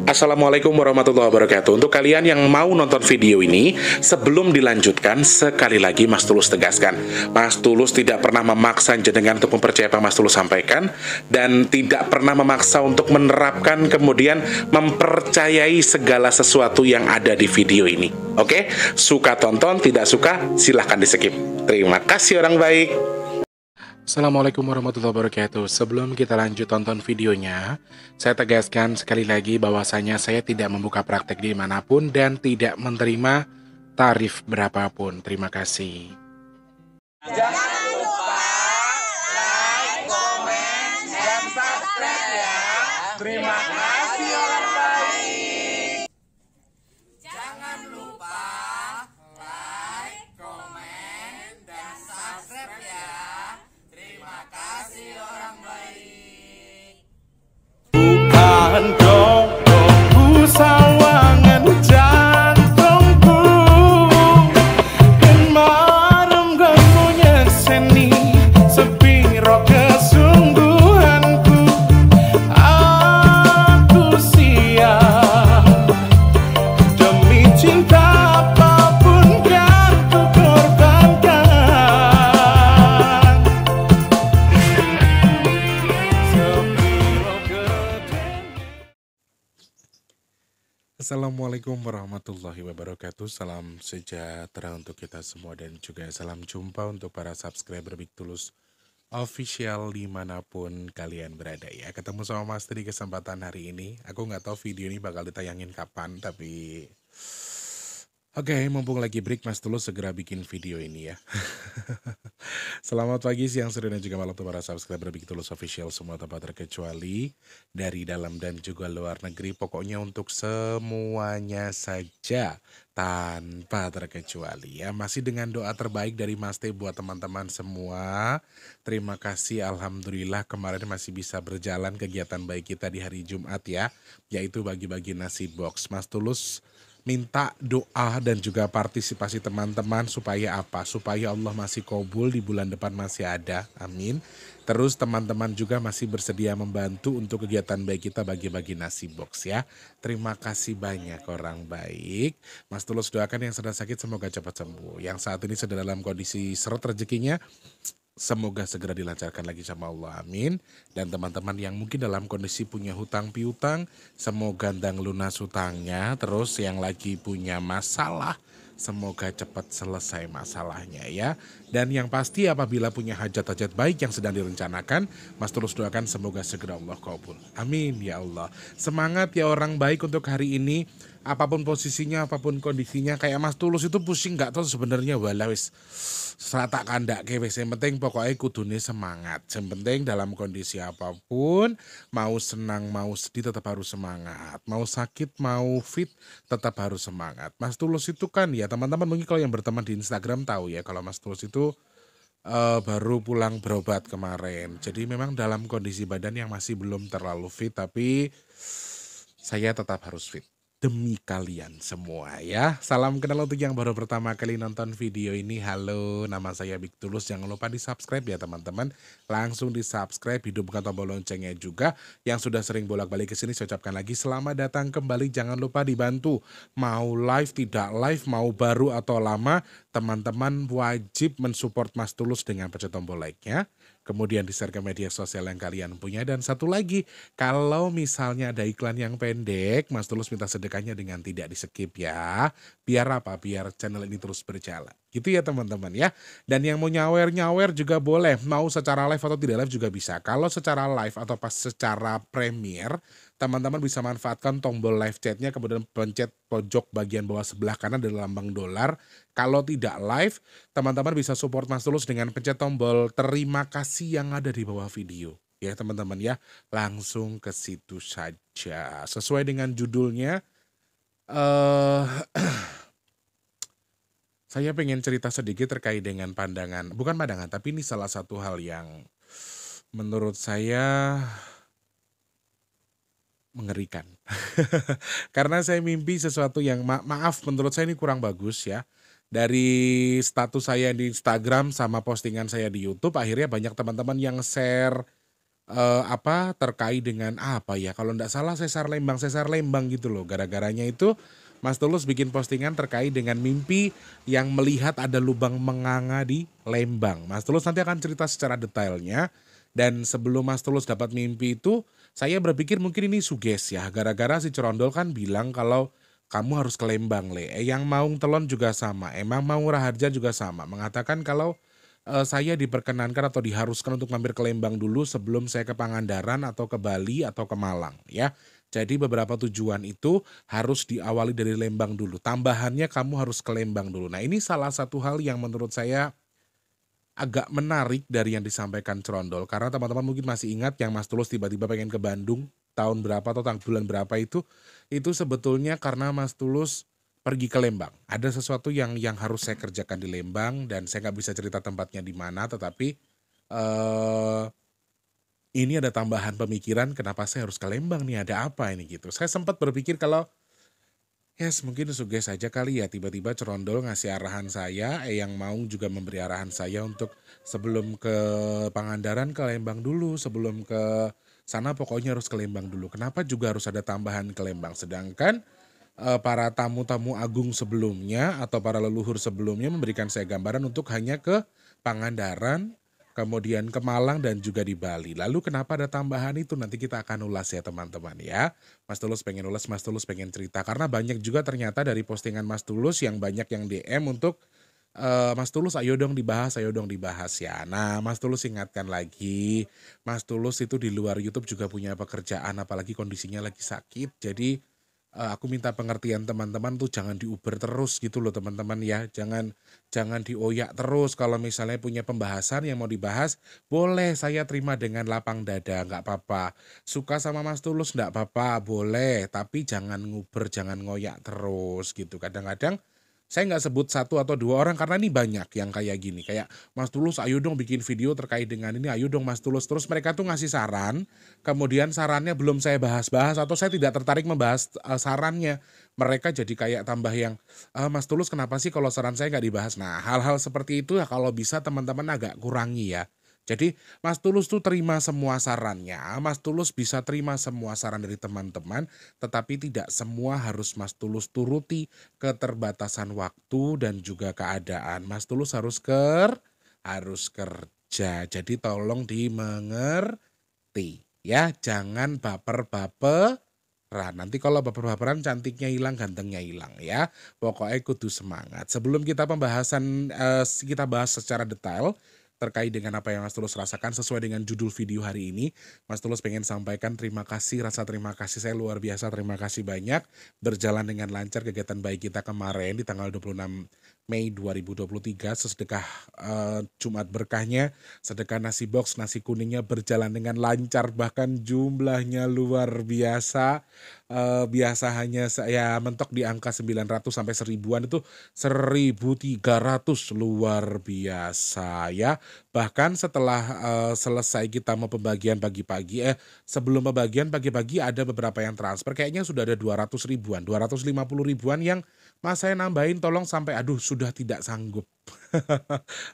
Assalamualaikum warahmatullahi wabarakatuh. Untuk kalian yang mau nonton video ini, sebelum dilanjutkan, sekali lagi Mas Tulus tegaskan, Mas Tulus tidak pernah memaksa jenengan untuk mempercayai apa Mas Tulus sampaikan, dan tidak pernah memaksa untuk menerapkan kemudian mempercayai segala sesuatu yang ada di video ini. Oke? Suka tonton, tidak suka silahkan di skip. Terima kasih orang baik. Assalamualaikum warahmatullahi wabarakatuh. Sebelum kita lanjut tonton videonya, saya tegaskan sekali lagi bahwasanya saya tidak membuka praktek dimanapun dan tidak menerima tarif berapapun. Terima kasih. Jangan lupa like, komen, dan subscribe ya. Terima kasih orang baik. Jangan lupa like, komen, dan subscribe ya. Terima kasih orang baik. Bukan dongku sawangan jantungku dan marem kamu nyeseni sepiro kesungguhanku. Aku siap demi cinta apapun kan ku korbankan. Sepiro gedenya. Assalamualaikum warahmatullahi wabarakatuh. Salam sejahtera untuk kita semua dan juga salam jumpa untuk para subscriber Big Tulus Official dimanapun kalian berada ya. Ketemu sama Mas di kesempatan hari ini. Aku nggak tahu video ini bakal ditayangin kapan, tapi oke, mumpung lagi break, Mas Tulus segera bikin video ini ya. Selamat pagi, siang, sore, dan juga malam untuk para subscriber Big Tulus Official semua tanpa terkecuali dari dalam dan juga luar negeri. Pokoknya untuk semuanya saja tanpa terkecuali ya. Masih dengan doa terbaik dari Mas T buat teman-teman semua. Terima kasih, alhamdulillah kemarin masih bisa berjalan kegiatan baik kita di hari Jumat ya, yaitu bagi-bagi nasi box. Mas Tulus minta doa dan juga partisipasi teman-teman supaya apa? Supaya Allah masih kabul, di bulan depan masih ada. Amin. Terus teman-teman juga masih bersedia membantu untuk kegiatan baik kita bagi-bagi nasi box ya. Terima kasih banyak orang baik. Mas Tulus doakan yang sedang sakit semoga cepat sembuh. Yang saat ini sedang dalam kondisi seret rezekinya, semoga segera dilancarkan lagi sama Allah, amin. Dan teman-teman yang mungkin dalam kondisi punya hutang piutang, semoga gandang lunas hutangnya. Terus yang lagi punya masalah, semoga cepat selesai masalahnya ya. Dan yang pasti apabila punya hajat-hajat baik yang sedang direncanakan, Mas Tulus doakan semoga segera Allah kabul. Amin ya Allah. Semangat ya orang baik untuk hari ini. Apapun posisinya, apapun kondisinya, kayak Mas Tulus itu pusing nggak tahu sebenarnya walawis. Serata kandak kewes, yang penting pokoknya kudune semangat. Yang penting dalam kondisi apapun, mau senang mau sedih tetap harus semangat. Mau sakit mau fit tetap harus semangat. Mas Tulus itu kan ya teman-teman mungkin kalau yang berteman di Instagram tahu ya kalau Mas Tulus itu baru pulang berobat kemarin. Jadi memang dalam kondisi badan yang masih belum terlalu fit, tapi saya tetap harus fit demi kalian semua ya. Salam kenal untuk yang baru pertama kali nonton video ini. Halo, nama saya Big Tulus. Jangan lupa di subscribe ya teman-teman. Langsung di subscribe, hidupkan tombol loncengnya juga. Yang sudah sering bolak-balik ke sini saya ucapkan lagi selamat datang kembali. Jangan lupa dibantu. Mau live tidak live, mau baru atau lama, teman-teman wajib mensupport Mas Tulus dengan pencet tombol like-nya. Kemudian di-share ke media sosial yang kalian punya. Dan satu lagi, kalau misalnya ada iklan yang pendek, Mas Tulus minta sedekahnya dengan tidak di-skip ya. Biar apa? Biar channel ini terus berjalan. Gitu ya teman-teman ya. Dan yang mau nyawer-nyawer juga boleh. Mau secara live atau tidak live juga bisa. Kalau secara live atau pas secara premier, teman-teman bisa manfaatkan tombol live chatnya, kemudian pencet pojok bagian bawah sebelah kanan dari lambang dolar. Kalau tidak live, teman-teman bisa support Mas Tulus dengan pencet tombol terima kasih yang ada di bawah video. Ya teman-teman ya, langsung ke situ saja. Sesuai dengan judulnya, saya pengen cerita sedikit terkait dengan pandangan, bukan pandangan, tapi ini salah satu hal yang menurut saya mengerikan. Karena saya mimpi sesuatu yang maaf menurut saya ini kurang bagus ya. Dari status saya di Instagram sama postingan saya di YouTube, akhirnya banyak teman-teman yang share terkait dengan apa ya, kalau ndak salah sesar Lembang gitu loh. Gara-garanya itu Mas Tulus bikin postingan terkait dengan mimpi yang melihat ada lubang menganga di Lembang. Mas Tulus nanti akan cerita secara detailnya. Dan sebelum Mas Tulus dapat mimpi itu, saya berpikir mungkin ini suges ya. Gara-gara si Cerondol kan bilang kalau kamu harus ke Lembang, Le. Yang Maung Telon juga sama. Emang Maung Raharja juga sama. Mengatakan kalau saya diperkenankan atau diharuskan untuk mampir ke Lembang dulu sebelum saya ke Pangandaran atau ke Bali atau ke Malang ya. Jadi beberapa tujuan itu harus diawali dari Lembang dulu. Tambahannya kamu harus ke Lembang dulu. Nah, ini salah satu hal yang menurut saya agak menarik dari yang disampaikan Cerondol. Karena teman-teman mungkin masih ingat yang Mas Tulus tiba-tiba pengen ke Bandung tahun berapa atau bulan berapa itu sebetulnya karena Mas Tulus pergi ke Lembang. Ada sesuatu yang harus saya kerjakan di Lembang dan saya nggak bisa cerita tempatnya di mana, tetapi eh ini ada tambahan pemikiran kenapa saya harus ke Lembang nih, ada apa ini gitu. Saya sempat berpikir kalau yes, mungkin suges saja kali ya tiba-tiba Cerondol ngasih arahan saya, yang mau juga memberi arahan saya untuk sebelum ke Pangandaran ke Lembang dulu, sebelum ke sana pokoknya harus ke Lembang dulu. Kenapa juga harus ada tambahan ke Lembang? Sedangkan para tamu-tamu agung sebelumnya atau para leluhur sebelumnya memberikan saya gambaran untuk hanya ke Pangandaran, kemudian ke Malang dan juga di Bali. Lalu kenapa ada tambahan itu? Nanti kita akan ulas ya teman-teman ya. Mas Tulus pengen ulas, Mas Tulus pengen cerita. Karena banyak juga ternyata dari postingan Mas Tulus yang banyak yang DM untuk Mas Tulus ayo dong dibahas ya. Nah Mas Tulus ingatkan lagi, Mas Tulus itu di luar YouTube juga punya pekerjaan apalagi kondisinya lagi sakit. Jadi aku minta pengertian teman-teman tuh jangan diuber terus gitu loh teman-teman ya. Jangan dioyak terus. Kalau misalnya punya pembahasan yang mau dibahas, boleh saya terima dengan lapang dada, nggak apa-apa. Suka sama Mas Tulus nggak apa-apa, boleh. Tapi jangan nguber, jangan ngoyak terus gitu. Kadang-kadang saya nggak sebut satu atau dua orang karena ini banyak yang kayak gini. Kayak Mas Tulus ayo dong bikin video terkait dengan ini, ayo dong Mas Tulus. Terus mereka tuh ngasih saran, kemudian sarannya belum saya bahas-bahas atau saya tidak tertarik membahas sarannya. Mereka jadi kayak tambah yang, Mas Tulus kenapa sih kalau saran saya nggak dibahas? Nah hal-hal seperti itu ya kalau bisa teman-teman agak kurangi ya. Jadi Mas Tulus tuh terima semua sarannya, Mas Tulus bisa terima semua saran dari teman-teman, tetapi tidak semua harus Mas Tulus turuti keterbatasan waktu dan juga keadaan. Mas Tulus harus kerja. Jadi tolong dimengerti ya, jangan baper-baperan. Nanti kalau baper-baperan cantiknya hilang, gantengnya hilang ya. Pokoknya kudu semangat. Sebelum kita pembahasan kita bahas secara detail terkait dengan apa yang Mas Tulus rasakan sesuai dengan judul video hari ini, Mas Tulus pengen sampaikan terima kasih, rasa terima kasih saya luar biasa, terima kasih banyak. Berjalan dengan lancar kegiatan baik kita kemarin di tanggal 26 Mei 2023, sesedekah Jumat berkahnya, sedekah nasi box, nasi kuningnya berjalan dengan lancar, bahkan jumlahnya luar biasa. Biasa hanya saya mentok di angka 900 sampai 1000-an, itu 1300 luar biasa ya. Bahkan setelah selesai kita mau pembagian pagi-pagi, sebelum pembagian pagi-pagi ada beberapa yang transfer, kayaknya sudah ada 200 ribuan, 250 ribuan yang Mas saya nambahin tolong sampai aduh sudah tidak sanggup.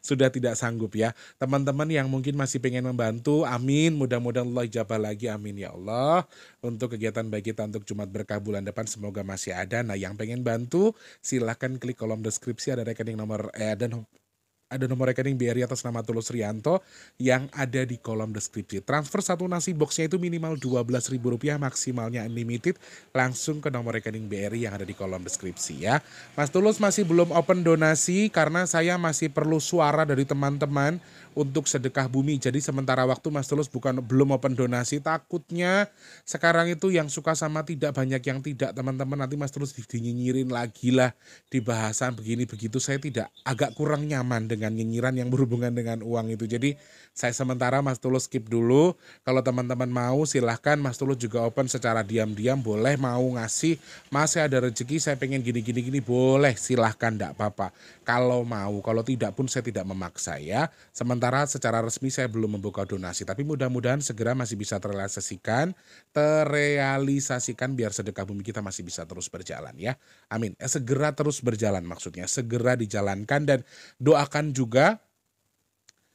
Sudah tidak sanggup ya. Teman-teman yang mungkin masih pengen membantu, amin. Mudah-mudahan Allah ijabah lagi, amin ya Allah. Untuk kegiatan baik kita untuk Jumat Berkah bulan depan semoga masih ada. Nah yang pengen bantu silahkan klik kolom deskripsi, ada rekening nomor ada nomor rekening BRI atas nama Tulus Rianto yang ada di kolom deskripsi. Transfer satu nasi boxnya itu minimal Rp12.000, maksimalnya unlimited. Langsung ke nomor rekening BRI yang ada di kolom deskripsi ya. Mas Tulus masih belum open donasi karena saya masih perlu suara dari teman-teman untuk sedekah bumi. Jadi sementara waktu Mas Tulus belum open donasi. Takutnya sekarang itu yang suka sama tidak, banyak yang tidak teman-teman. Nanti Mas Tulus dinyinyirin lagi lah di bahasan begini begitu. Saya tidak, agak kurang nyaman dengan nyinyiran yang berhubungan dengan uang itu. Jadi saya sementara Mas Tulus skip dulu. Kalau teman-teman mau silahkan, Mas Tulus juga open secara diam-diam. Boleh mau ngasih, Mas saya ada rezeki saya pengen gini-gini, boleh silahkan, enggak apa-apa. Kalau mau, kalau tidak pun saya tidak memaksa ya. Sementara secara resmi saya belum membuka donasi. Tapi mudah-mudahan segera masih bisa terrealisasikan biar sedekah bumi kita masih bisa terus berjalan ya. Amin. Segera terus berjalan maksudnya. Segera dijalankan dan doakan juga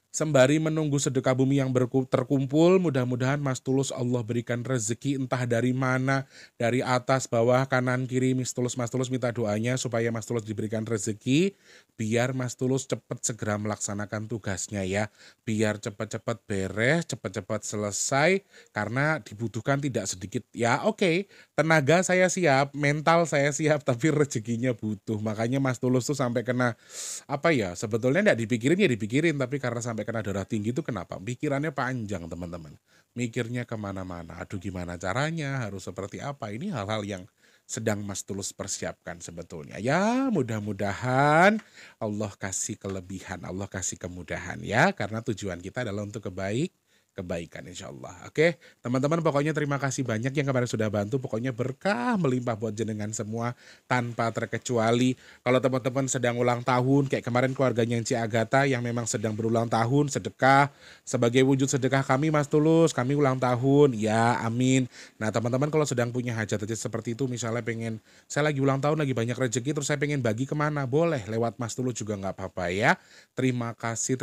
Sembari menunggu sedekah bumi yang terkumpul, mudah-mudahan Mas Tulus Allah berikan rezeki entah dari mana, dari atas, bawah, kanan, kiri. Mas Tulus minta doanya supaya Mas Tulus diberikan rezeki, biar Mas Tulus cepat segera melaksanakan tugasnya ya. Biar cepat-cepat beres, cepat-cepat selesai, karena dibutuhkan tidak sedikit. Ya oke, tenaga saya siap, mental saya siap, tapi rezekinya butuh. Makanya Mas Tulus tuh sampai kena apa ya, sebetulnya nggak dipikirin ya dipikirin, tapi karena sampai kena darah tinggi itu kenapa? Pikirannya panjang teman-teman. Mikirnya kemana-mana. Aduh gimana caranya, harus seperti apa. Ini hal-hal yang sedang Mas Tulus persiapkan sebetulnya. Ya mudah-mudahan Allah kasih kelebihan, Allah kasih kemudahan ya. Karena tujuan kita adalah untuk kebaikan insya Allah. Oke teman-teman, pokoknya terima kasih banyak yang kemarin sudah bantu. Pokoknya berkah melimpah buat jenengan semua tanpa terkecuali. Kalau teman-teman sedang ulang tahun kayak kemarin keluarganya Ci Agatha yang memang sedang berulang tahun, sedekah sebagai wujud sedekah kami Mas Tulus, kami ulang tahun ya, amin. Nah teman-teman kalau sedang punya hajat-hajat seperti itu, misalnya pengen saya lagi ulang tahun, lagi banyak rezeki, terus saya pengen bagi kemana, boleh lewat Mas Tulus juga nggak apa-apa ya. Terima kasih,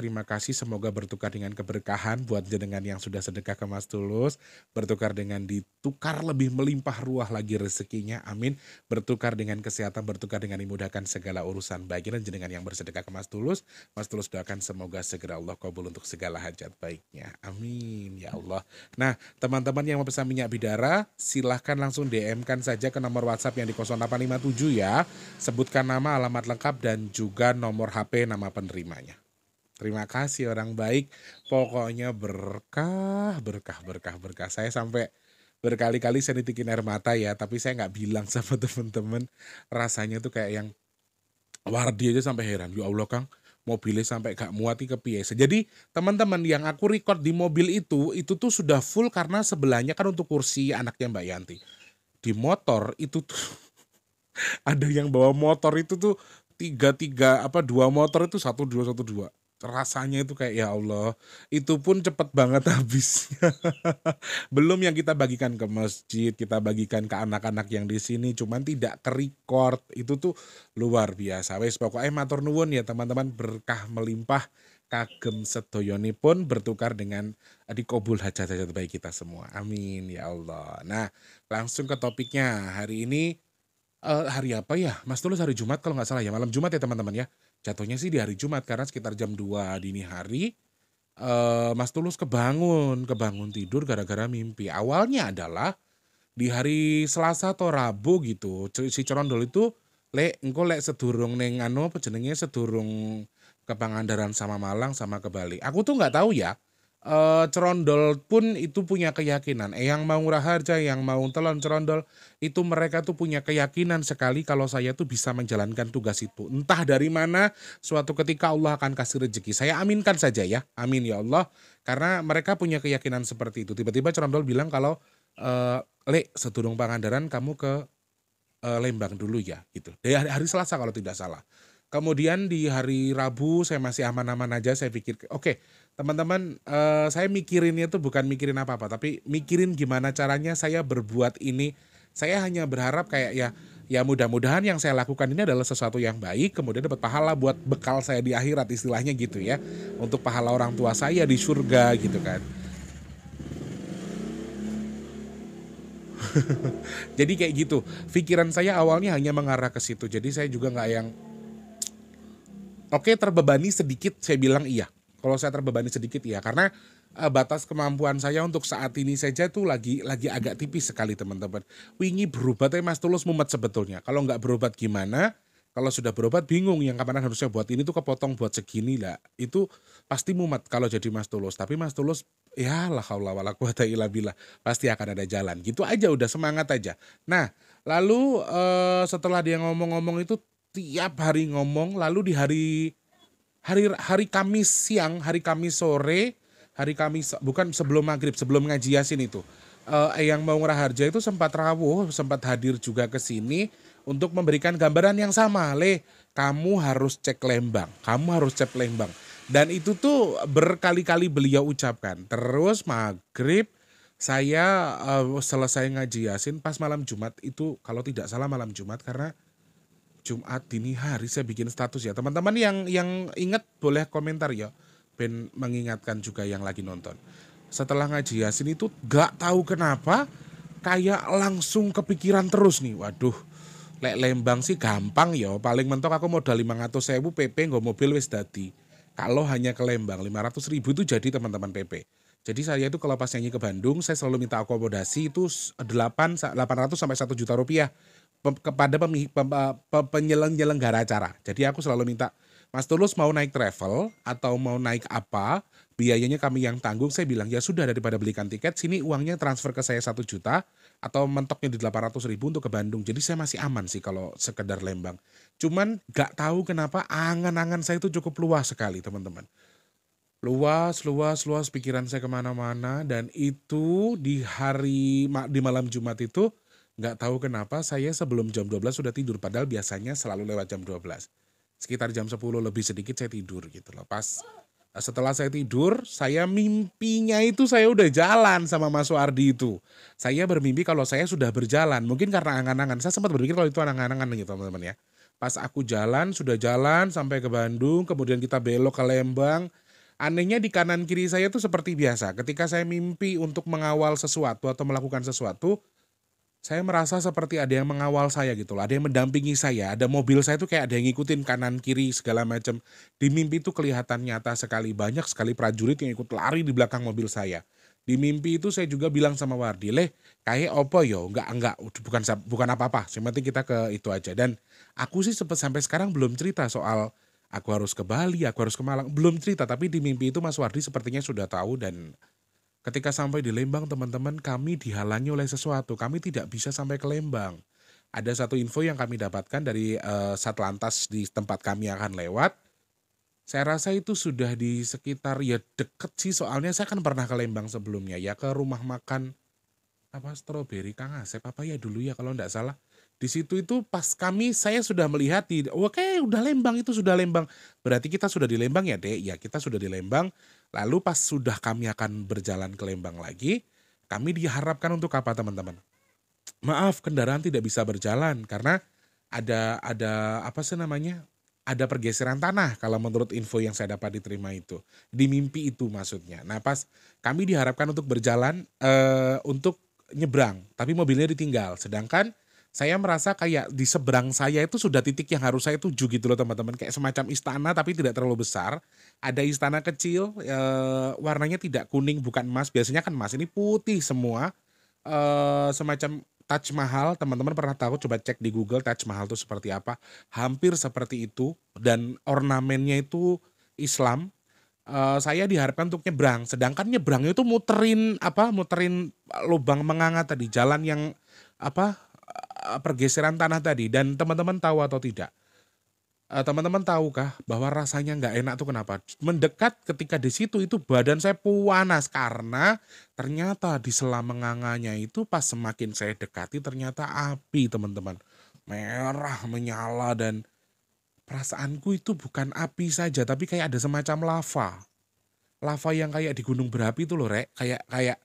semoga bertukar dengan keberkahan buat jenengan yang sudah sedekah ke Mas Tulus, bertukar dengan ditukar lebih melimpah ruah lagi rezekinya, amin. Bertukar dengan kesehatan, bertukar dengan dimudahkan segala urusan bagi dan jenengan yang bersedekah ke Mas Tulus doakan semoga segera Allah kabul untuk segala hajat baiknya, amin ya Allah. Nah teman-teman yang mau pesan minyak bidara, silahkan langsung DM-kan saja ke nomor WhatsApp yang di 0857 ya, sebutkan nama, alamat lengkap dan juga nomor HP nama penerimanya. Terima kasih orang baik. Pokoknya berkah. Saya sampai berkali-kali saya nitikin air mata ya, tapi saya nggak bilang sama temen-temen. Rasanya tuh kayak yang Wardi aja sampai heran. Ya Allah Kang, mobilnya sampai gak muat ke piye. Jadi teman-teman yang aku record di mobil itu tuh sudah full karena sebelahnya kan untuk kursi anaknya Mbak Yanti. Di motor itu tuh ada yang bawa motor itu tuh dua motor itu 1212. Rasanya itu kayak ya Allah, itu pun cepet banget habisnya. Belum yang kita bagikan ke masjid, kita bagikan ke anak-anak yang di sini, cuman tidak ke-record. Itu tuh luar biasa. Wes pokoknya matur nuwun ya teman-teman, berkah melimpah kagem sedoyonipun bertukar dengan dikabul hajat-hajat baik kita semua. Amin ya Allah. Nah, langsung ke topiknya. Hari ini hari apa ya? Mas Tulus hari Jumat kalau nggak salah ya, malam Jumat ya teman-teman ya. Jatuhnya sih di hari Jumat karena sekitar jam 2 dini hari Mas Tulus kebangun tidur gara-gara mimpi. Awalnya adalah di hari Selasa atau Rabu gitu. Si Corondol itu engko sedurung neng apa jenenge, sedurung ke Pangandaran sama Malang sama ke Bali. Aku tuh nggak tahu ya. Cerondol pun itu punya keyakinan. Yang mau Raharja, yang mau Telon Cerondol, itu mereka tuh punya keyakinan sekali kalau saya tuh bisa menjalankan tugas itu. Entah dari mana, suatu ketika Allah akan kasih rezeki. Saya aminkan saja ya, amin ya Allah. Karena mereka punya keyakinan seperti itu. Tiba-tiba Cerondol bilang kalau, sedurung Pangandaran kamu ke Lembang dulu ya, gitu. Dari hari Selasa kalau tidak salah. Kemudian di hari Rabu saya masih aman-aman aja, saya pikir oke teman-teman, saya mikirinnya tuh bukan mikirin apa-apa, tapi mikirin gimana caranya saya berbuat ini. Saya hanya berharap kayak ya mudah-mudahan yang saya lakukan ini adalah sesuatu yang baik, kemudian dapat pahala buat bekal saya di akhirat istilahnya gitu ya. Untuk pahala orang tua saya di surga gitu kan. Jadi kayak gitu, pikiran saya awalnya hanya mengarah ke situ. Jadi saya juga nggak yang oke terbebani sedikit, saya bilang iya. Kalau saya terbebani sedikit iya, karena batas kemampuan saya untuk saat ini saja tuh lagi agak tipis sekali teman-teman. Wingi berobat Mas Tulus mumet sebetulnya. Kalau nggak berobat gimana? Kalau sudah berobat bingung yang kapan harusnya buat ini tuh kepotong buat segini lah. Itu pasti mumet kalau jadi Mas Tulus. Tapi Mas Tulus ya la haula wala quwata illa billah, pasti akan ada jalan. Gitu aja udah semangat aja. Nah, lalu setelah dia ngomong-ngomong itu tiap hari ngomong, lalu di hari Kamis siang, hari Kamis sore, hari Kamis bukan sebelum maghrib, sebelum ngaji Yasin itu, yang mau Raharja itu sempat rawuh, sempat hadir juga ke sini untuk memberikan gambaran yang sama. Kamu harus cek Lembang, kamu harus cek Lembang. Dan itu tuh berkali-kali beliau ucapkan. Terus maghrib saya selesai ngaji Yasin pas malam Jumat itu, kalau tidak salah malam Jumat, karena Jumat dini hari saya bikin status ya. Teman-teman yang ingat boleh komentar ya. ben mengingatkan juga yang lagi nonton. Setelah ngaji Yasin itu gak tahu kenapa kayak langsung kepikiran terus nih. Waduh, lek Lembang sih gampang ya. Paling mentok aku modal 500.000 PP nggo mobil wis dadi. Kalau hanya ke Lembang 500.000 itu jadi teman-teman PP. Jadi saya itu kalau pas nyanyi ke Bandung, saya selalu minta akomodasi itu 800 sampai 1 juta rupiah kepada penyelenggara acara. Jadi aku selalu minta, Mas Tulus mau naik travel atau mau naik apa, biayanya kami yang tanggung. Saya bilang ya sudah, daripada belikan tiket, sini uangnya transfer ke saya 1 juta atau mentoknya di 800.000 untuk ke Bandung. Jadi saya masih aman sih kalau sekedar Lembang. Cuman gak tahu kenapa angan-angan saya itu cukup luas sekali teman-teman. Luas pikiran saya kemana-mana, dan itu di malam Jumat itu nggak tahu kenapa saya sebelum jam 12 sudah tidur, padahal biasanya selalu lewat jam 12. Sekitar jam 10 lebih sedikit saya tidur gitu loh. Setelah saya tidur, saya mimpinya itu saya udah jalan sama Mas Wardi itu. Saya bermimpi kalau saya sudah berjalan. Mungkin karena angan-angan. Saya sempat berpikir kalau itu angan-angan gitu teman-teman ya. Pas aku sudah jalan sampai ke Bandung, kemudian kita belok ke Lembang. Anehnya di kanan kiri saya tuh seperti biasa. Ketika saya mimpi untuk mengawal sesuatu atau melakukan sesuatu, saya merasa seperti ada yang mengawal saya gitu loh. Ada yang mendampingi saya. Ada mobil saya tuh kayak ada yang ngikutin kanan kiri segala macam. Di mimpi itu kelihatan nyata sekali. Banyak sekali prajurit yang ikut lari di belakang mobil saya. Di mimpi itu saya juga bilang sama Wardi, kayak opo yo, enggak, bukan apa-apa. Yang penting kita ke itu aja. Dan aku sih sampai sekarang belum cerita soal aku harus ke Bali, aku harus ke Malang. Belum cerita, tapi di mimpi itu Mas Wardi sepertinya sudah tahu. Dan ketika sampai di Lembang teman-teman, kami dihalangi oleh sesuatu. Kami tidak bisa sampai ke Lembang. Ada satu info yang kami dapatkan dari Satlantas di tempat kami akan lewat. Saya rasa itu sudah di sekitar, ya deket sih, soalnya saya kan pernah ke Lembang sebelumnya ya, ke rumah makan apa Strawberry Kang Asep apa ya dulu ya kalau enggak salah. Di situ itu pas saya sudah melihat oke udah Lembang, itu sudah Lembang. Berarti kita sudah di Lembang ya Dek? Ya kita sudah di Lembang. Lalu pas sudah kami akan berjalan ke Lembang lagi, kami diharapkan untuk apa teman-teman? Maaf, kendaraan tidak bisa berjalan karena ada apa sih namanya? Ada pergeseran tanah kalau menurut info yang saya dapat diterima itu. Di mimpi itu maksudnya. Nah pas kami diharapkan untuk berjalan untuk nyebrang, tapi mobilnya ditinggal. Sedangkan saya merasa kayak di seberang saya itu sudah titik yang harus saya tuju gitu loh teman-teman. Kayak semacam istana tapi tidak terlalu besar. Ada istana kecil, warnanya tidak kuning, bukan emas. Biasanya kan emas, ini putih semua. Semacam Taj Mahal, teman-teman pernah tahu, coba cek di Google Taj Mahal itu seperti apa. Hampir seperti itu, dan ornamennya itu Islam. Saya diharapkan untuk nyebrang, sedangkan nyebrangnya itu muterin lubang menganga tadi, jalan yang pergeseran tanah tadi. Dan teman-teman tahu atau tidak? Teman-teman tahukah bahwa rasanya nggak enak tuh kenapa? Mendekat ketika di situ itu badan saya panas karena ternyata di sela menganganya itu pas semakin saya dekati ternyata api teman-teman. Merah menyala, dan perasaanku itu bukan api saja tapi kayak ada semacam lava. Lava yang kayak di gunung berapi itu loh Rek, kayak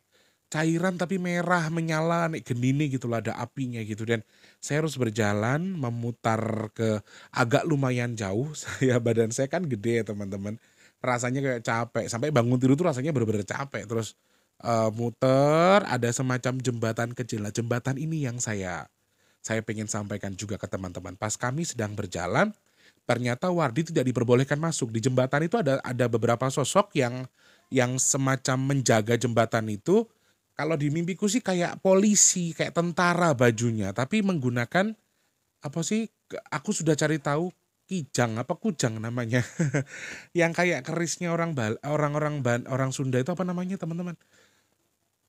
cairan tapi merah menyala nek gendini gitu loh, ada apinya gitu. Dan saya harus berjalan memutar ke agak lumayan jauh. Badan saya kan gede ya teman-teman, rasanya kayak capek, sampai bangun tidur tuh rasanya bener-bener capek. Terus muter, ada semacam jembatan kecil. Nah, jembatan ini yang saya pengen sampaikan juga ke teman-teman. Pas kami sedang berjalan, ternyata Wardi tidak diperbolehkan masuk. Di jembatan itu ada beberapa sosok yang semacam menjaga jembatan itu. Kalau di mimpiku sih kayak polisi, kayak tentara bajunya, tapi menggunakan apa sih? Aku sudah cari tahu, kujang namanya. Yang kayak kerisnya orang Sunda itu apa namanya teman-teman?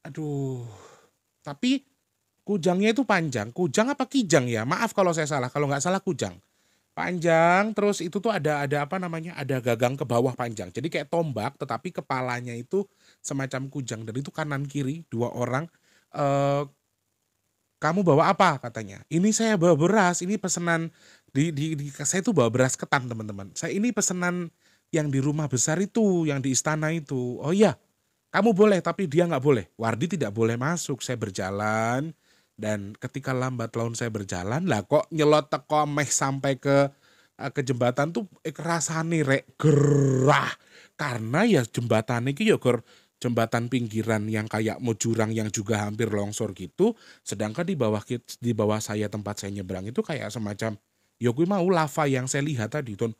Aduh. Tapi kujangnya itu panjang. Kujang apa kijang ya? Maaf kalau saya salah. Kalau nggak salah kujang. Panjang, terus itu tuh ada apa namanya? Ada gagang ke bawah panjang. Jadi kayak tombak, tetapi kepalanya itu semacam kujang, dan itu kanan kiri 2 orang. Kamu bawa apa katanya? Ini saya bawa beras. Ini pesanan saya tuh bawa beras ketan teman-teman. Saya ini pesanan yang di rumah besar itu, yang di istana itu. Oh iya, kamu boleh, tapi dia nggak boleh. Wardi tidak boleh masuk. Saya berjalan. Dan ketika lambat laun saya berjalan, lah kok nyelot teko meh sampai ke ke jembatan tuh rasane rek gerah. Karena ya jembatan iki ya gor jembatan pinggiran yang kayak mau jurang yang juga hampir longsor gitu. Sedangkan di bawah saya tempat saya nyebrang itu kayak semacam ya kuwi mau lava yang saya lihat tadi ton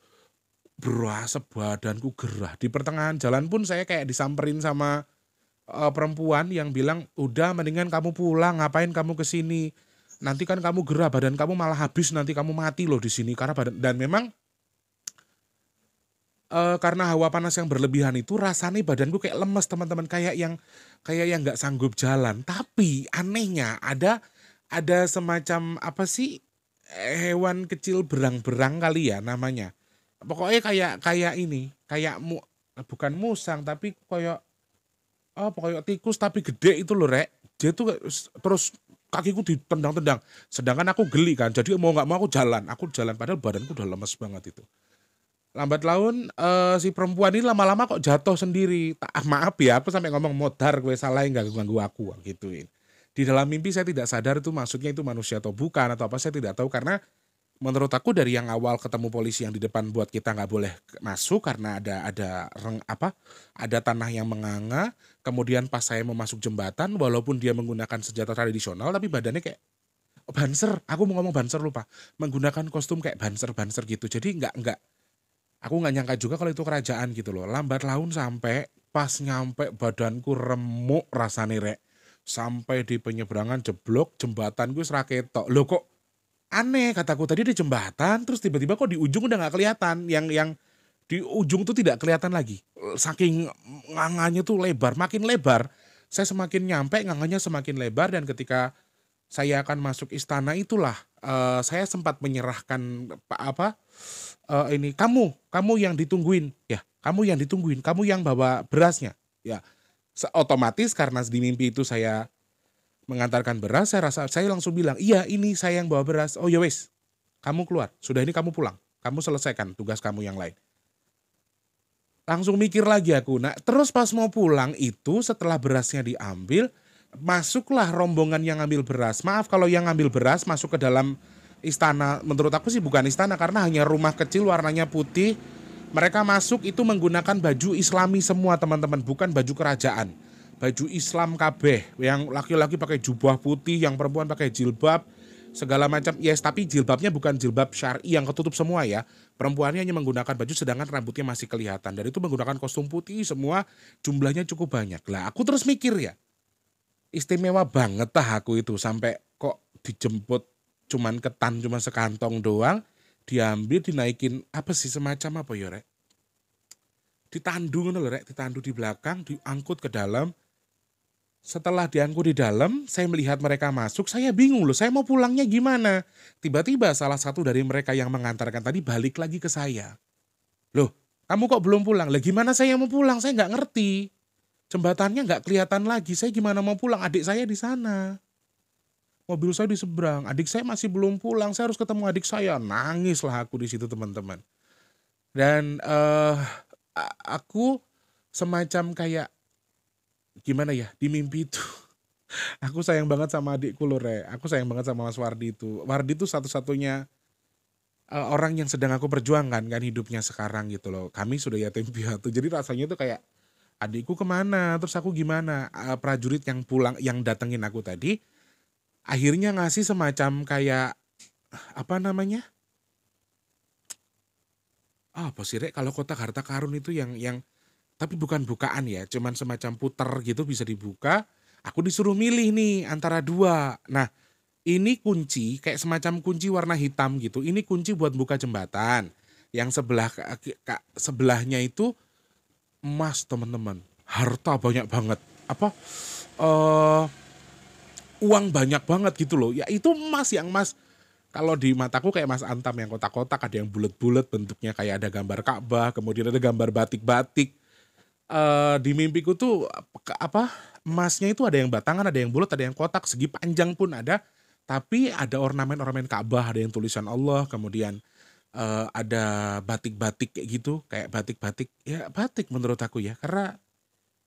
berasa badanku gerah. Di pertengahan jalan pun saya kayak disamperin sama perempuan yang bilang, "Udah mendingan kamu pulang, ngapain kamu ke sini? Nanti kan kamu gerah, badan kamu malah habis, nanti kamu mati loh di sini." Karena badan dan memang karena hawa panas yang berlebihan itu rasanya badanku kayak lemes teman-teman, kayak yang nggak sanggup jalan. Tapi anehnya ada semacam apa sih, hewan kecil berang-berang kali ya namanya. Pokoknya kayak kayak ini, kayak bukan musang tapi kayak pokoknya tikus tapi gede itu loh rek. Dia tuh terus kakiku ditendang-tendang. Sedangkan aku geli kan, jadi mau nggak mau aku jalan padahal badanku udah lemes banget itu. Lambat laun si perempuan ini lama-lama kok jatuh sendiri. Maaf ya, aku sampai ngomong modar gue salah nggak ganggu aku gituin. Di dalam mimpi saya tidak sadar itu maksudnya itu manusia atau bukan atau apa saya tidak tahu karena menurut aku dari yang awal ketemu polisi yang di depan buat kita nggak boleh masuk karena ada tanah yang menganga. Kemudian pas saya mau masuk jembatan, walaupun dia menggunakan senjata tradisional, tapi badannya kayak banser. Aku mau ngomong banser lupa. Menggunakan kostum kayak banser gitu. Jadi aku nggak nyangka juga kalau itu kerajaan gitu loh. Lambat laun sampai pas nyampe badanku remuk rasane rek. Sampai di penyeberangan jeblok jembatan gue seraketok. Loh kok aneh kataku tadi di jembatan terus tiba-tiba kok di ujung udah nggak kelihatan. Yang di ujung tuh tidak kelihatan lagi. Saking nganganya tuh lebar, makin lebar. Saya semakin nyampe nganganya semakin lebar dan ketika saya akan masuk istana itulah saya sempat menyerahkan ini kamu yang ditungguin ya, kamu yang bawa berasnya ya. Otomatis karena di mimpi itu saya mengantarkan beras, saya langsung bilang iya ini saya yang bawa beras. Oh ya wes, kamu keluar, sudah ini kamu pulang, kamu selesaikan tugas kamu yang lain. Langsung mikir lagi aku. Nah terus pas mau pulang itu setelah berasnya diambil, masuklah rombongan yang ngambil beras. Maaf kalau yang ngambil beras masuk ke dalam istana, menurut aku sih bukan istana karena hanya rumah kecil warnanya putih. Mereka masuk itu menggunakan baju islami semua teman-teman, bukan baju kerajaan. Baju Islam kabeh, yang laki-laki pakai jubah putih, yang perempuan pakai jilbab, segala macam. Yes, tapi jilbabnya bukan jilbab syar'i yang ketutup semua ya. Perempuannya hanya menggunakan baju sedangkan rambutnya masih kelihatan. Dan itu menggunakan kostum putih semua, jumlahnya cukup banyak. Lah aku terus mikir ya, istimewa banget aku itu sampai kok dijemput cuman ketan cuma sekantong doang, diambil dinaikin apa sih semacam apa ya rek, ditandu ngono lho rek, ditandu di belakang diangkut ke dalam. Setelah diangkut di dalam saya melihat mereka masuk, saya bingung loh, saya mau pulangnya gimana. Tiba-tiba salah satu dari mereka yang mengantarkan tadi balik lagi ke saya, loh kamu kok belum pulang? Lah gimana saya mau pulang, saya nggak ngerti, jembatannya nggak kelihatan lagi, saya gimana mau pulang, adik saya di sana. Mobil saya di seberang, adik saya masih belum pulang, saya harus ketemu adik saya. Nangislah aku di situ teman-teman. Dan aku semacam kayak gimana ya di mimpi itu. Aku sayang banget sama adikku loh Re. Aku sayang banget sama Mas Wardi itu. Wardi itu satu-satunya orang yang sedang aku perjuangkan kan hidupnya sekarang gitu loh. Kami sudah yatim piatu. Jadi rasanya itu kayak adikku kemana, terus aku gimana. Prajurit yang pulang, yang datengin aku tadi akhirnya ngasih semacam kayak apa namanya? Apa sih Rek? Kalau kotak harta karun itu yang tapi bukan bukaan ya, cuman semacam puter gitu bisa dibuka. Aku disuruh milih nih antara dua. Nah, ini kunci kayak semacam kunci warna hitam gitu. Ini kunci buat buka jembatan. Yang sebelahnya itu emas teman-teman. Harta banyak banget. Apa? Uang banyak banget gitu loh. Ya itu emas yang emas. Kalau di mataku kayak Mas Antam yang kotak-kotak, ada yang bulat-bulat bentuknya kayak ada gambar Ka'bah, kemudian ada gambar batik-batik. Di mimpiku tuh emasnya itu ada yang batangan, ada yang bulat, ada yang kotak, segi panjang pun ada. Tapi ada ornamen-ornamen Ka'bah, ada yang tulisan Allah, kemudian ada batik-batik kayak gitu, kayak batik-batik. Ya batik menurut aku ya, karena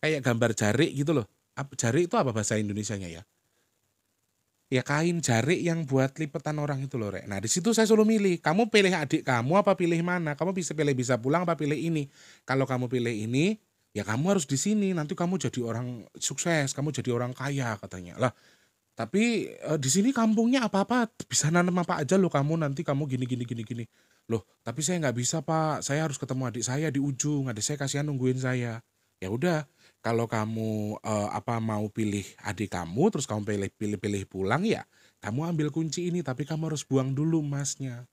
kayak gambar jari gitu loh. Jari itu apa bahasa Indonesianya ya? ya kain jarik yang buat lipetan orang itu loh, Rek. Nah, di situ saya suruh milih, kamu pilih adik kamu apa pilih mana? Kamu bisa pilih bisa pulang apa pilih ini? Kalau kamu pilih ini, ya kamu harus di sini. Nanti kamu jadi orang sukses, kamu jadi orang kaya katanya. Lah, tapi di sini kampungnya apa-apa bisa nanam apa aja loh kamu nanti kamu gini gini gini gini. Loh, tapi saya nggak bisa, Pak. Saya harus ketemu adik saya di ujung. Adik saya kasihan nungguin saya. Ya udah, kalau kamu apa mau pilih adik kamu terus kamu pilih pulang ya, kamu ambil kunci ini tapi kamu harus buang dulu emasnya.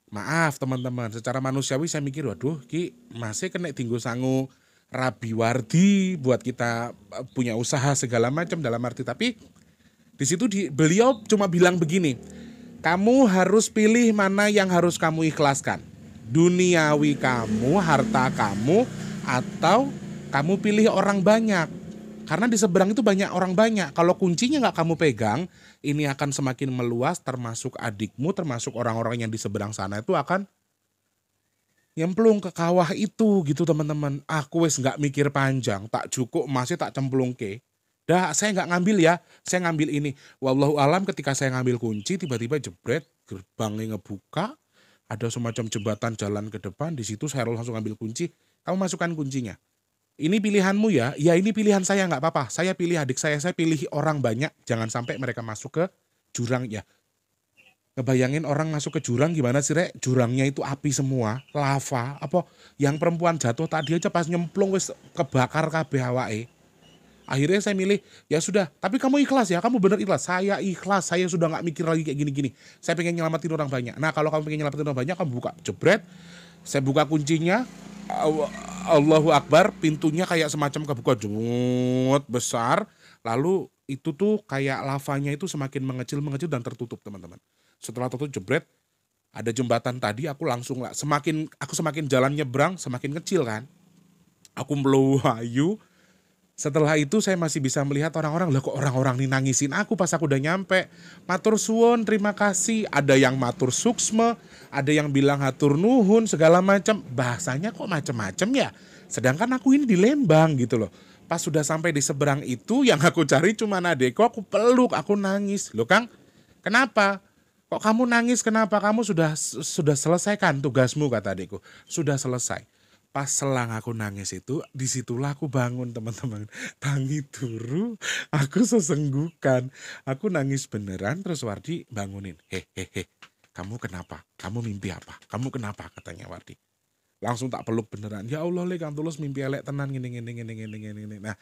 Maaf teman-teman, secara manusiawi saya mikir, waduh ki masih kena tinggu sangu Rabi Wardi buat kita punya usaha segala macam dalam arti, tapi di situ beliau cuma bilang begini, kamu harus pilih mana yang harus kamu ikhlaskan. Duniawi kamu, harta kamu, atau kamu pilih orang banyak. Karena di seberang itu banyak orang banyak. Kalau kuncinya nggak kamu pegang, ini akan semakin meluas, termasuk adikmu, termasuk orang-orang yang di seberang sana itu akan nyemplung ke kawah itu gitu teman-teman. Aku wes nggak mikir panjang, tak cukup masih tak cemplung ke. Dah saya nggak ngambil ya, saya ngambil ini. Wallahu alam ketika saya ngambil kunci tiba-tiba jebret gerbangnya ngebuka, ada semacam jembatan jalan ke depan. Di situ saya langsung ngambil kunci. Kamu masukkan kuncinya. Ini pilihanmu ya, ya ini pilihan saya nggak apa-apa. Saya pilih adik saya pilih orang banyak. Jangan sampai mereka masuk ke jurang ya. Ngebayangin orang masuk ke jurang gimana sih, Rek? Jurangnya itu api semua, lava. Apa yang perempuan jatuh tadi aja pas nyemplung wis kebakar kabeh awake. Akhirnya saya milih, ya sudah, tapi kamu ikhlas ya, kamu bener ikhlas. Saya ikhlas, saya sudah nggak mikir lagi kayak gini-gini. Saya pengen nyelamatin orang banyak. Nah kalau kamu pengen nyelamatin orang banyak, kamu buka, jebret. Saya buka kuncinya, Allahu Akbar, pintunya kayak semacam kebuka jemut besar. Lalu itu tuh kayak lavanya itu semakin mengecil dan tertutup teman-teman. Setelah tertutup jebret, ada jembatan tadi aku langsung lah. Aku semakin jalan nyebrang, semakin kecil kan. Aku melayu. Setelah itu saya masih bisa melihat orang-orang, lah kok orang-orang ini nangisin aku pas aku udah nyampe. Matur suwun, terima kasih. Ada yang matur suksme, ada yang bilang hatur nuhun, segala macam. Bahasanya kok macam-macam ya. Sedangkan aku ini di Lembang gitu loh. Pas sudah sampai di seberang itu yang aku cari cuma adekku, aku peluk, aku nangis. Loh Kang, kenapa? Kok kamu nangis kenapa? Kamu sudah selesaikan tugasmu kata adekku. Sudah selesai. Pas selang aku nangis itu, disitulah aku bangun teman-teman. Tangi turu, aku sesenggukan. Aku nangis beneran, terus Wardi bangunin. Hehehe, kamu kenapa? Kamu mimpi apa? Kamu kenapa? Katanya Wardi. Langsung tak peluk beneran. Ya Allah, Le, Kang Tulus mimpi elek tenan gini. Nah,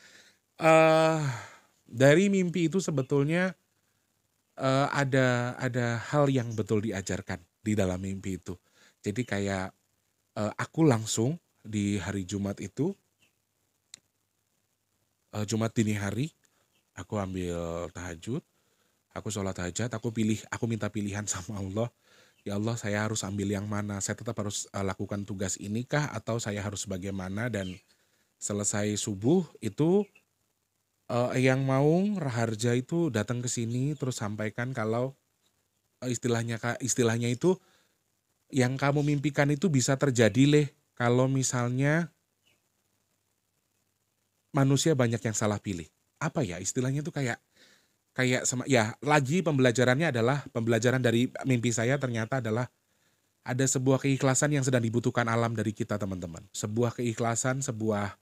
dari mimpi itu sebetulnya ada hal yang betul diajarkan di dalam mimpi itu. Jadi kayak aku langsung di hari Jumat itu, Jumat dini hari, aku ambil tahajud, aku sholat hajat, aku minta pilihan sama Allah. Ya Allah, saya harus ambil yang mana? Saya tetap harus lakukan tugas ini kah? Atau saya harus bagaimana? Dan selesai subuh itu Eyang Maung Raharja itu datang ke sini terus sampaikan kalau istilahnya itu yang kamu mimpikan itu bisa terjadi leh kalau misalnya manusia banyak yang salah pilih. Apa ya istilahnya itu kayak ya lagi pembelajaran dari mimpi saya ternyata adalah ada sebuah keikhlasan yang sedang dibutuhkan alam dari kita teman-teman. Sebuah keikhlasan, sebuah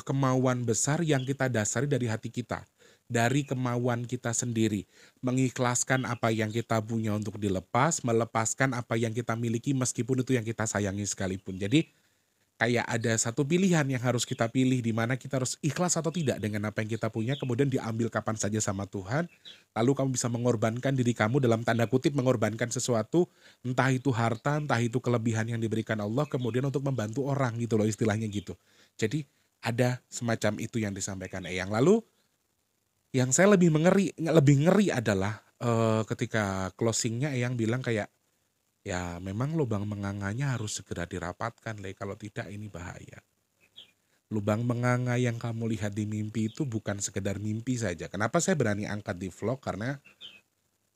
kemauan besar yang kita dasari dari hati kita. Dari kemauan kita sendiri. Mengikhlaskan apa yang kita punya untuk dilepas, melepaskan apa yang kita miliki meskipun itu yang kita sayangi sekalipun. Jadi kayak ada satu pilihan yang harus kita pilih di mana kita harus ikhlas atau tidak dengan apa yang kita punya, kemudian diambil kapan saja sama Tuhan. Lalu kamu bisa mengorbankan diri kamu dalam tanda kutip mengorbankan sesuatu, entah itu harta, entah itu kelebihan yang diberikan Allah, kemudian untuk membantu orang gitu loh istilahnya gitu. Jadi ada semacam itu yang disampaikan Eyang. Lalu yang saya lebih ngeri adalah ketika closingnya Eyang bilang kayak, ya memang lubang menganganya harus segera dirapatkan, Le. Kalau tidak ini bahaya. Lubang menganga yang kamu lihat di mimpi itu bukan sekedar mimpi saja. Kenapa saya berani angkat di vlog? Karena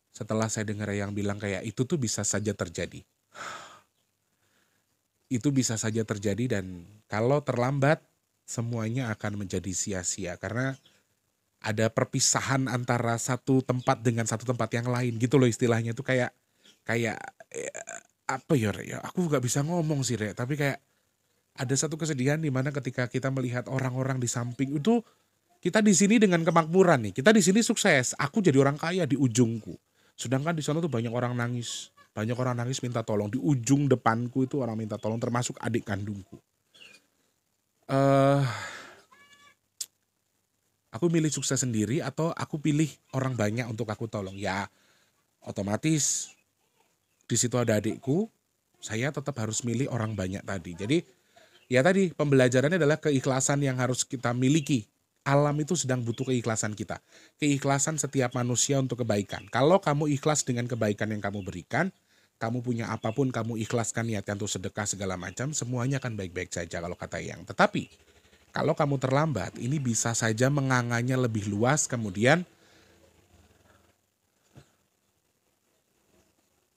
setelah saya dengar yang bilang kayak itu tuh bisa saja terjadi. Itu bisa saja terjadi dan kalau terlambat semuanya akan menjadi sia-sia. Karena ada perpisahan antara satu tempat dengan satu tempat yang lain gitu loh istilahnya tuh kayak kayak apa ya Rek ya, aku nggak bisa ngomong sih Rek, tapi kayak ada satu kesedihan di mana ketika kita melihat orang-orang di samping itu, kita di sini dengan kemakmuran nih, kita di sini sukses, aku jadi orang kaya di ujungku. Sedangkan di sana tuh banyak orang nangis minta tolong di ujung depanku itu orang minta tolong termasuk adik kandungku. eh aku milih sukses sendiri atau aku pilih orang banyak untuk aku tolong? Ya otomatis di situ ada adikku, saya tetap harus milih orang banyak tadi. Jadi ya tadi pembelajarannya adalah keikhlasan yang harus kita miliki. Alam itu sedang butuh keikhlasan kita. Keikhlasan setiap manusia untuk kebaikan. Kalau kamu ikhlas dengan kebaikan yang kamu berikan, kamu punya apapun, kamu ikhlaskan niatnya untuk sedekah segala macam, semuanya akan baik-baik saja kalau kata Eyang. Tetapi kalau kamu terlambat, ini bisa saja menganganya lebih luas, kemudian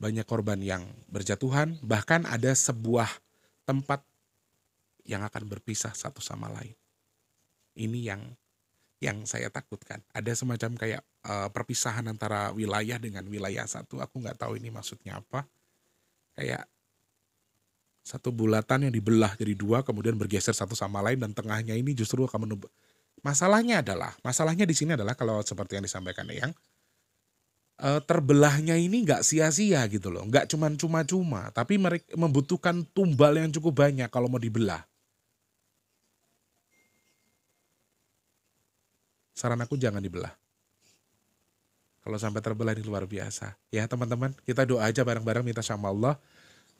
banyak korban yang berjatuhan, bahkan ada sebuah tempat yang akan berpisah satu sama lain. Ini yang saya takutkan. Ada semacam kayak perpisahan antara wilayah dengan wilayah satu. Aku nggak tahu ini maksudnya apa. Kayak satu bulatan yang dibelah jadi dua, kemudian bergeser satu sama lain, dan tengahnya ini justru akan masalahnya di sini adalah kalau seperti yang disampaikan Eyang, terbelahnya ini nggak sia-sia gitu loh, nggak cuma-cuma, tapi mereka membutuhkan tumbal yang cukup banyak kalau mau dibelah. Saran aku jangan dibelah. Kalau sampai terbelah ini luar biasa. Ya teman-teman, kita doa aja bareng-bareng minta sama Allah.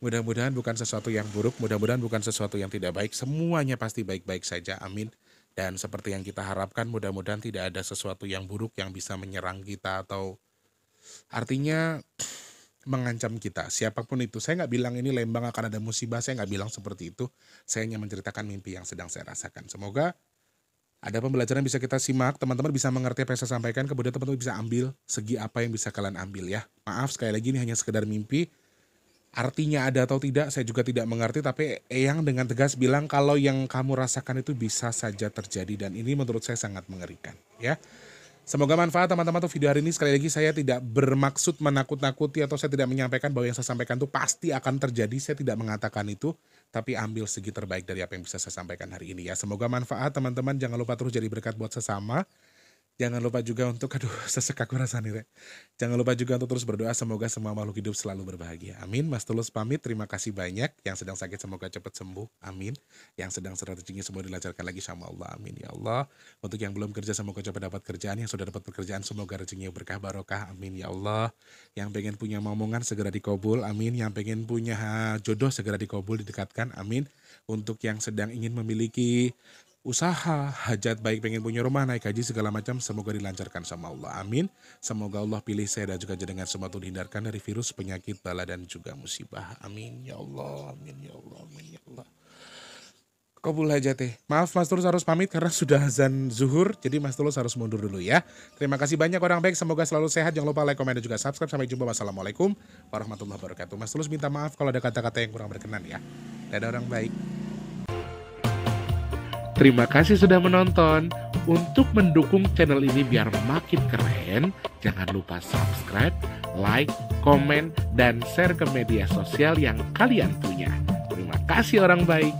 Mudah-mudahan bukan sesuatu yang buruk, mudah-mudahan bukan sesuatu yang tidak baik. Semuanya pasti baik-baik saja, amin. Dan seperti yang kita harapkan, mudah-mudahan tidak ada sesuatu yang buruk yang bisa menyerang kita atau artinya mengancam kita. Siapapun itu, saya nggak bilang ini Lembang akan ada musibah, saya nggak bilang seperti itu. Saya hanya menceritakan mimpi yang sedang saya rasakan. Semoga ada pembelajaran bisa kita simak, teman-teman bisa mengerti apa yang saya sampaikan, kemudian teman-teman bisa ambil segi apa yang bisa kalian ambil ya. Maaf sekali lagi ini hanya sekedar mimpi, artinya ada atau tidak saya juga tidak mengerti, tapi Eyang dengan tegas bilang kalau yang kamu rasakan itu bisa saja terjadi, dan ini menurut saya sangat mengerikan ya. Semoga manfaat teman-teman tuh video hari ini. Sekali lagi saya tidak bermaksud menakut-nakuti atau saya tidak menyampaikan bahwa yang saya sampaikan itu pasti akan terjadi, saya tidak mengatakan itu. Tapi ambil segi terbaik dari apa yang bisa saya sampaikan hari ini ya. Semoga manfaat teman-teman. Jangan lupa terus jadi berkat buat sesama. Jangan lupa juga untuk, sesek aku rasanya Rek. Jangan lupa juga untuk terus berdoa semoga semua makhluk hidup selalu berbahagia. Amin. Mas Tulus pamit. Terima kasih banyak. Yang sedang sakit semoga cepat sembuh. Amin. Yang sedang strateginya semua dilancarkan lagi sama Allah. Amin ya Allah. Untuk yang belum kerja semoga cepat dapat kerjaan. Yang sudah dapat pekerjaan semoga rezekinya berkah barokah. Amin ya Allah. Yang pengen punya momongan segera dikabul. Amin. Yang pengen punya jodoh segera dikabul, didekatkan. Amin. Untuk yang sedang ingin memiliki usaha, hajat baik, pengen punya rumah, naik haji segala macam, semoga dilancarkan sama Allah. Amin. Semoga Allah pilih saya dan juga jenengan semua itu dihindarkan dari virus, penyakit, bala dan juga musibah. Amin ya Allah. Amin ya Allah. Amin ya Allah. Kabul hajatnya. Maaf Mas Tulus harus pamit karena sudah azan zuhur, jadi Mas Tulus harus mundur dulu ya. Terima kasih banyak orang baik, semoga selalu sehat. Jangan lupa like, komen dan juga subscribe. Sampai jumpa. Wassalamualaikum warahmatullahi wabarakatuh. Mas Tulus minta maaf kalau ada kata-kata yang kurang berkenan ya. Dadah orang baik. Terima kasih sudah menonton. Untuk mendukung channel ini biar makin keren, jangan lupa subscribe, like, komen, dan share ke media sosial yang kalian punya. Terima kasih orang baik.